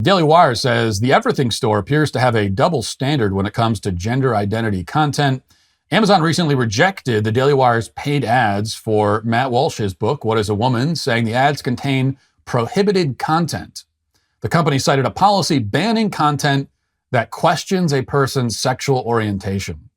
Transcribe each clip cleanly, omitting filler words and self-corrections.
Daily Wire says the Everything Store appears to have a double standard when it comes to gender identity content. Amazon recently rejected the Daily Wire's paid ads for Matt Walsh's book, What is a Woman?, saying the ads contain prohibited content. The company cited a policy banning content that questions a person's sexual orientation.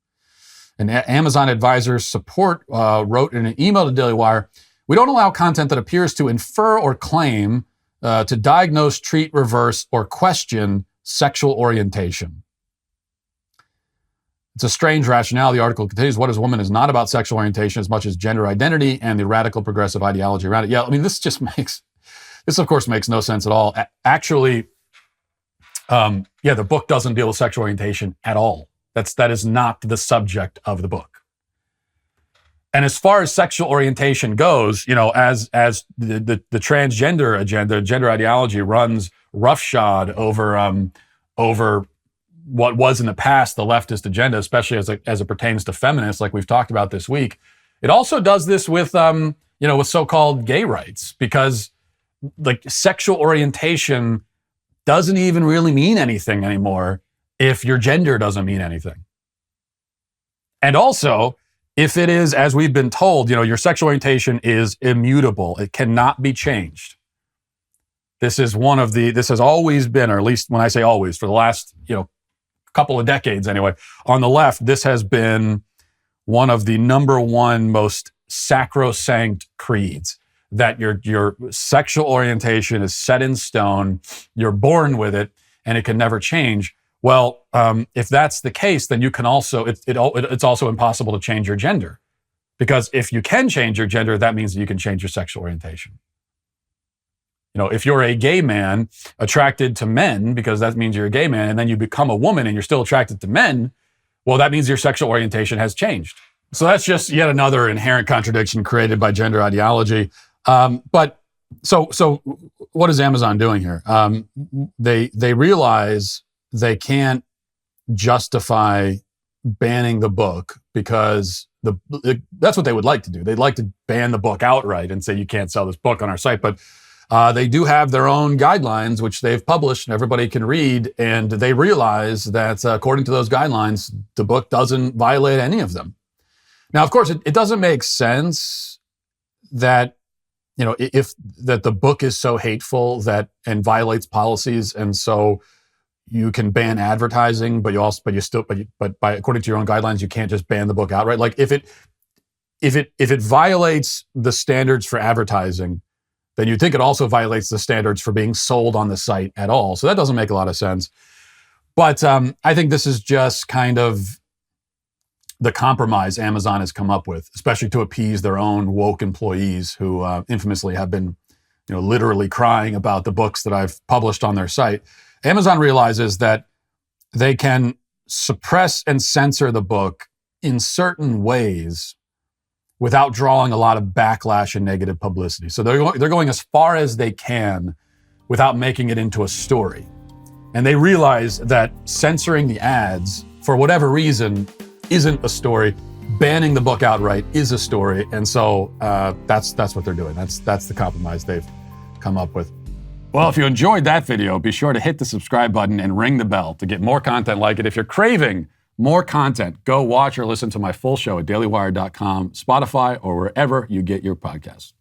And Amazon Advisors Support wrote in an email to Daily Wire, "We don't allow content that appears to infer or claim to diagnose, treat, reverse, or question sexual orientation." It's a strange rationale. The article continues, What is a Woman is not about sexual orientation as much as gender identity and the radical progressive ideology around it. Yeah, I mean, this of course makes no sense at all. Actually, the book doesn't deal with sexual orientation at all. That is not the subject of the book. And as far as sexual orientation goes, as the transgender agenda, gender ideology runs roughshod over what was in the past the leftist agenda, especially as it pertains to feminists, like we've talked about this week. It also does this with with so-called gay rights, because like sexual orientation doesn't even really mean anything anymore if your gender doesn't mean anything. And also, if it is, as we've been told, your sexual orientation is immutable. It cannot be changed. This has always been, or at least when I say always, for the last, couple of decades anyway, on the left, this has been one of the number one most sacrosanct creeds, that your sexual orientation is set in stone, you're born with it, and it can never change. Well, if that's the case, then you can also, it's also impossible to change your gender. Because if you can change your gender, that means that you can change your sexual orientation. If you're a gay man attracted to men, because that means you're a gay man, and then you become a woman and you're still attracted to men, well, that means your sexual orientation has changed. So that's just yet another inherent contradiction created by gender ideology. But what is Amazon doing here? They realize they can't justify banning the book because that's what they would like to do. They'd like to ban the book outright and say you can't sell this book on our site. But they do have their own guidelines, which they've published and everybody can read. And they realize that according to those guidelines, the book doesn't violate any of them. Now, of course, it doesn't make sense that if the book is so hateful and violates policies, and so you can ban advertising, but according to your own guidelines, you can't just ban the book outright. Like if it violates the standards for advertising, then you'd think it also violates the standards for being sold on the site at all. So that doesn't make a lot of sense. But I think this is just kind of the compromise Amazon has come up with, especially to appease their own woke employees who infamously have been, literally crying about the books that I've published on their site. Amazon realizes that they can suppress and censor the book in certain ways without drawing a lot of backlash and negative publicity. So they're going as far as they can without making it into a story. And they realize that censoring the ads, for whatever reason, isn't a story. Banning the book outright is a story. And so that's what they're doing. That's the compromise they've come up with. Well, if you enjoyed that video, be sure to hit the subscribe button and ring the bell to get more content like it. If you're craving more content, go watch or listen to my full show at dailywire.com, Spotify, or wherever you get your podcasts.